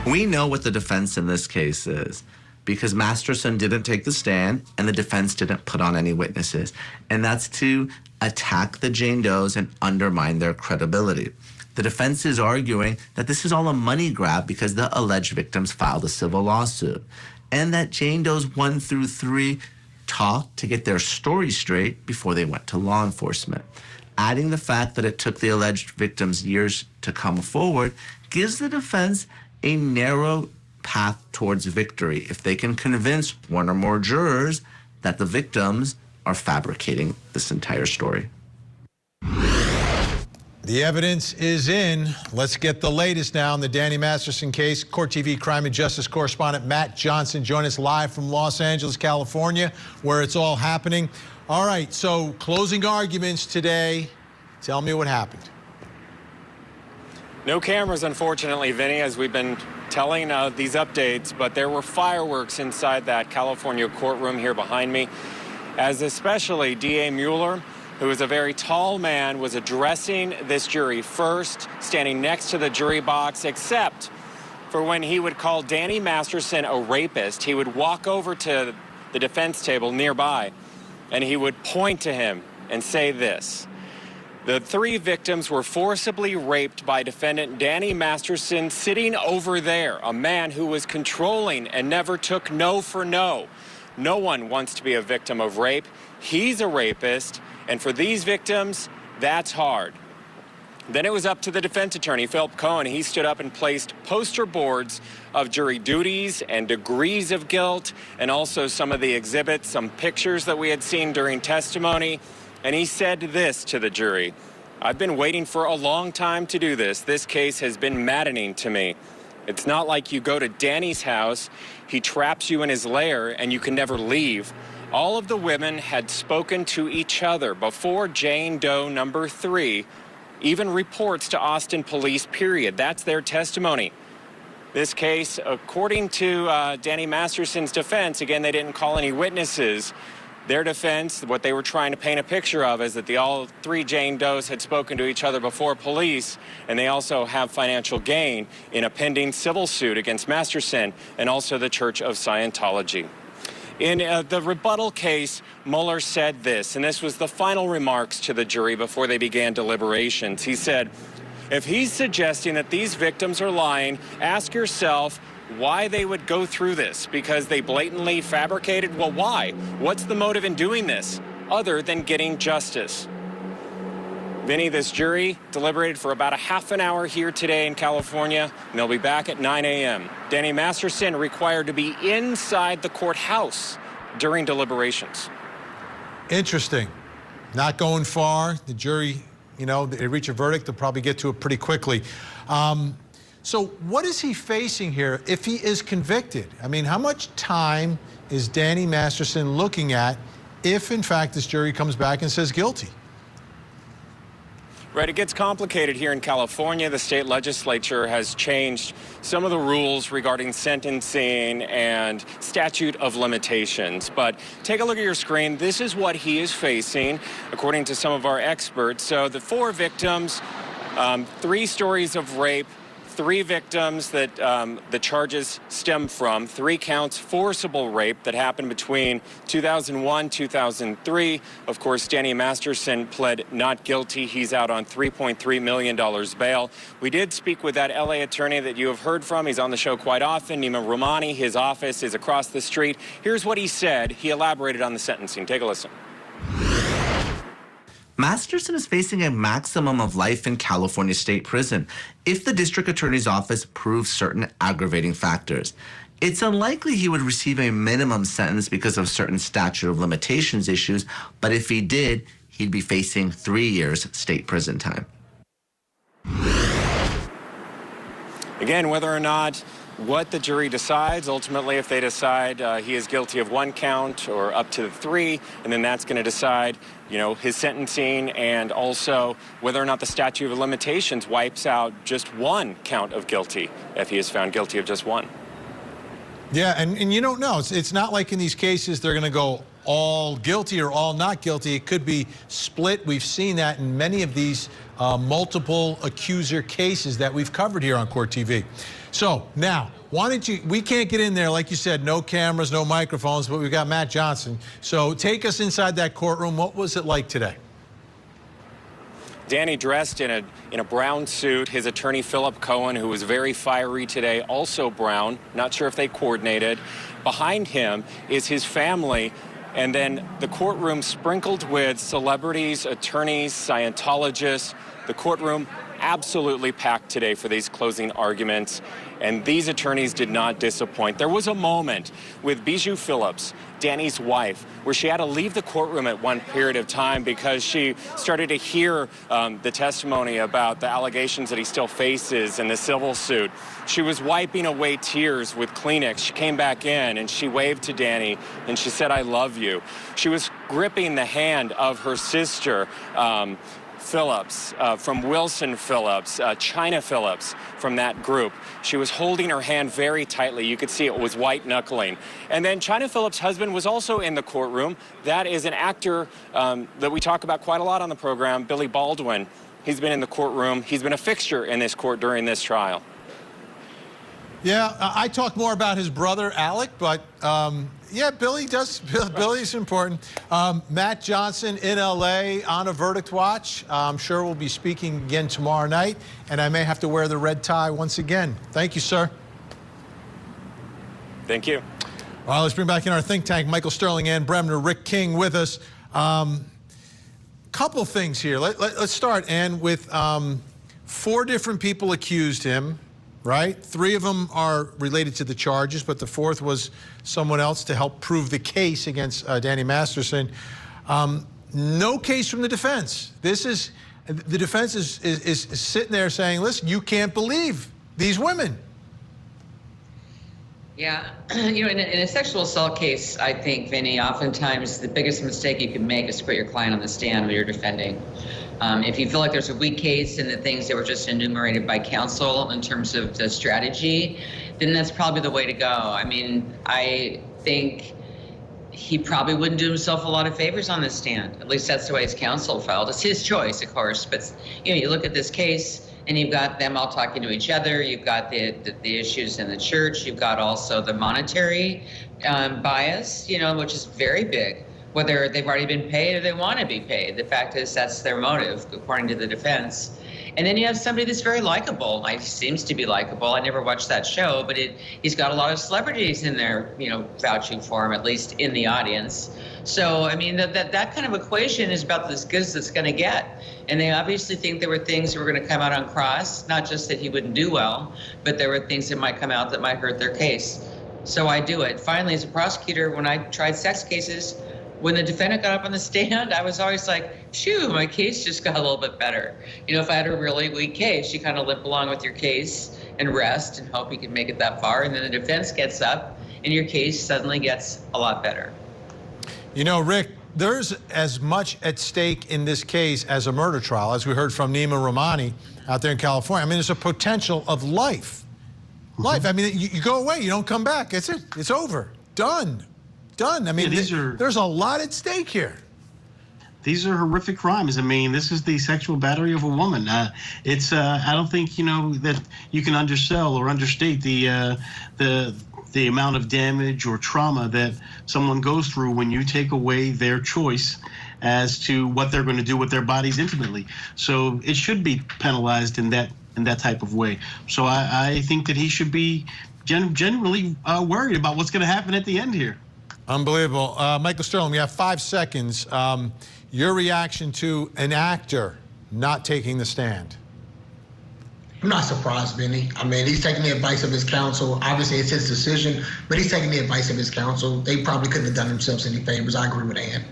We know what the defense in this case is because Masterson didn't take the stand and the defense didn't put on any witnesses. And that's to attack the Jane Does and undermine their credibility. The defense is arguing that this is all a money grab because the alleged victims filed a civil lawsuit and that Jane Does 1 through 3 talked to get their story straight before they went to law enforcement. Adding the fact that it took the alleged victims years to come forward gives the defense a narrow path towards victory if they can convince one or more jurors that the victims are fabricating this entire story. The evidence is in. Let's get the latest now in the Danny Masterson case. Court TV crime and justice correspondent Matt Johnson joins us live from Los Angeles, California, where it's all happening. All right, so closing arguments today. Tell me what happened. No cameras, unfortunately, Vinny, as we've been telling these updates, but there were fireworks inside that California courtroom here behind me, as especially D.A. Mueller, who is a very tall man, was addressing this jury first, standing next to the jury box, except for when he would call Danny Masterson a rapist. He would walk over to the defense table nearby, and he would point to him and say this: the 3 victims were forcibly raped by defendant Danny Masterson sitting over there, a man who was controlling and never took no for no. No one wants to be a victim of rape. He's a rapist, and for these victims, that's hard. Then it was up to the defense attorney, Philip Cohen. He stood up and placed poster boards of jury duties and degrees of guilt, and also some of the exhibits, some pictures that we had seen during testimony. And he said this to the jury: I've been waiting for a long time to do this. This case has been maddening to me. It's not like you go to Danny's house, he traps you in his lair, and you can never leave. All of the women had spoken to each other before Jane Doe number 3 even reports to Austin police, period. That's their testimony. This case, according to Danny Masterson's defense, again, they didn't call any witnesses. Their defense, what they were trying to paint a picture of, is that all 3 Jane Does had spoken to each other before police, and they also have financial gain in a pending civil suit against Masterson and also the Church of Scientology. In the rebuttal case, Mueller said this, and this was the final remarks to the jury before they began deliberations. He said, if he's suggesting that these victims are lying, ask yourself why they would go through this. Because they blatantly fabricated? Well, why? What's the motive in doing this other than getting justice? Vinny, this jury deliberated for about a half an hour here today in California, and they'll be back at 9 a.m. Danny Masterson required to be inside the courthouse during deliberations. Interesting. Not going far. The jury, you know, they reach a verdict, they'll probably get to it pretty quickly. So what is he facing here if he is convicted? I mean, how much time is Danny Masterson looking at if, in fact, this jury comes back and says guilty? Right, it gets complicated here in California. The state legislature has changed some of the rules regarding sentencing and statute of limitations. But take a look at your screen. This is what he is facing, according to some of our experts. So the 4 victims, 3 stories of rape, 3 victims that the charges stem from, 3 counts forcible rape that happened between 2001, 2003. Of course, Danny Masterson pled not guilty. He's out on $3.3 million bail. We did speak with that LA attorney that you have heard from. He's on the show quite often, Nima Romani. His office is across the street. Here's what he said. He elaborated on the sentencing. Take a listen. Masterson is facing a maximum of life in California State Prison if the district attorney's office proves certain aggravating factors. It's unlikely he would receive a minimum sentence because of certain statute of limitations issues, but if he did, he'd be facing 3 years state prison time. Again, whether or not what the jury decides, ultimately if they decide he is guilty of 1 count or up to 3, and then that's going to decide, you know, his sentencing, and also whether or not the statute of limitations wipes out just 1 count of guilty if he is found guilty of just 1. Yeah, and you don't know. It's not like in these cases they're going to go all guilty or all not guilty. It could be split. We've seen that in many of these multiple accuser cases that we've covered here on Court TV. So now, we can't get in there, like you said, no cameras, no microphones, but we've got Matt Johnson. So take us inside that courtroom. What was it like today? Danny dressed in a brown suit. His attorney, Philip Cohen, who was very fiery today, also brown. Not sure if they coordinated. Behind him is his family. And then the courtroom sprinkled with celebrities, attorneys, Scientologists. The courtroom absolutely packed today for these closing arguments. And these attorneys did not disappoint. There was a moment with Bijou Phillips, Danny's wife, where she had to leave the courtroom at one period of time because she started to hear the testimony about the allegations that he still faces in the civil suit. She was wiping away tears with Kleenex. She came back in and she waved to Danny and she said, "I love you." She was gripping the hand of her sister, Phillips, from Wilson Phillips, China Phillips from that group. She was holding her hand very tightly. You could see it was white knuckling. And then China Phillips' husband was also in the courtroom. That is an actor that we talk about quite a lot on the program, Billy Baldwin. He's been in the courtroom. He's been a fixture in this court during this trial. Yeah, I talk more about his brother, Alec, but yeah, Billy's important. Matt Johnson in L.A. on a verdict watch. I'm sure we'll be speaking again tomorrow night, and I may have to wear the red tie once again. Thank you, sir. Thank you. All right, let's bring back in our think tank, Michael Sterling, Ann Bremner, Rick King with us. Couple things here. Let's start, Ann, with 4 different people accused him. Right? 3 of them are related to the charges, but the 4th was someone else to help prove the case against Danny Masterson. No case from the defense. The defense is sitting there saying, listen, you can't believe these women. Yeah, you know, in a sexual assault case, I think, Vinny, oftentimes the biggest mistake you can make is to put your client on the stand when you're defending. If you feel like there's a weak case in the things that were just enumerated by counsel in terms of the strategy, then that's probably the way to go. I mean, I think he probably wouldn't do himself a lot of favors on this stand. At least that's the way his counsel felt. It's his choice, of course, but you know, you look at this case and you've got them all talking to each other. You've got the issues in the church. You've got also the monetary bias, you know, which is very big. Whether they've already been paid or they want to be paid. The fact is that's their motive, according to the defense. And then you have somebody that's very likable. He seems to be likable. I never watched that show, but he's got a lot of celebrities in there, you know, vouching for him, at least in the audience. So, I mean, that kind of equation is about as good as it's going to get. And they obviously think there were things that were going to come out on cross, not just that he wouldn't do well, but there were things that might come out that might hurt their case. So I do it. Finally, as a prosecutor, when I tried sex cases, when the defendant got up on the stand, I was always like, shoo, my case just got a little bit better. You know, if I had a really weak case, you kind of limp along with your case and rest and hope you can make it that far. And then the defense gets up and your case suddenly gets a lot better. You know, Rick, there's as much at stake in this case as a murder trial, as we heard from Nima Rahmani out there in California. I mean, there's a potential of life. Life. I mean, you go away, you don't come back. It's it. It's over. Done. I mean, yeah, there's a lot at stake here. These are horrific crimes. I mean, this is the sexual battery of a woman. I don't think, you know, that you can undersell or understate the amount of damage or trauma that someone goes through when you take away their choice as to what they're going to do with their bodies intimately. So it should be penalized in that type of way. So I think that he should be generally worried about what's going to happen at the end here. Unbelievable. Michael Sterling, we have 5 seconds. Your reaction to an actor not taking the stand? I'm not surprised, Benny. I mean, he's taking the advice of his counsel. Obviously, it's his decision, but he's taking the advice of his counsel. They probably couldn't have done themselves any favors. I agree with Ann.